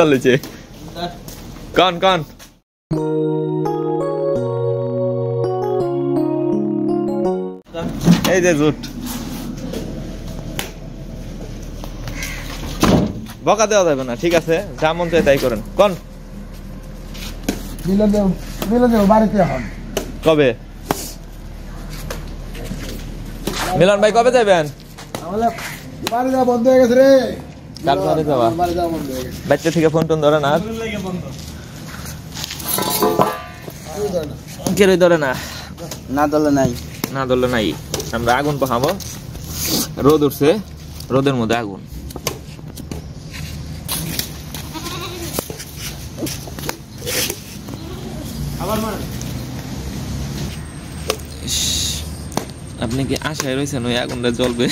চলেছে কন কন এই যে জুট বকা দেওয়া যাবে না, ঠিক আছে? যা মন চায় তাই করেন। কন বাড়িতে হন কবে? মিলন ভাই কবে যাবেন? বাড়ি যাওয়া বন্ধ হয়ে গেছে রে। কার বাড়ি যাওয়া? বাচ্চা থেকে ফোন টোন ধরে না, কেউই ধরে না। না দলে নাই, না ধরলে নাই। আমরা আগুন পাহাবো, রোদ উঠছে, রোদের মধ্যে আগুন। আপনি কি আশায় রয়েছেন ওই আগুনটা জ্বলবে?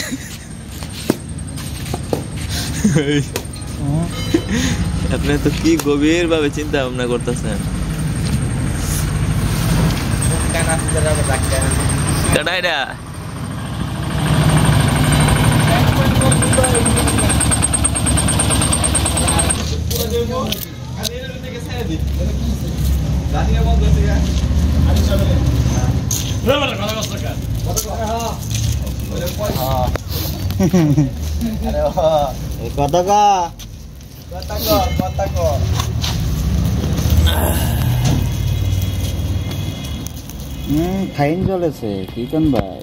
আপনি তো কি গভীর ভাবে চিন্তা ভাবনা করতেছেন। ফাইন চলেছে কি কোন ভাই?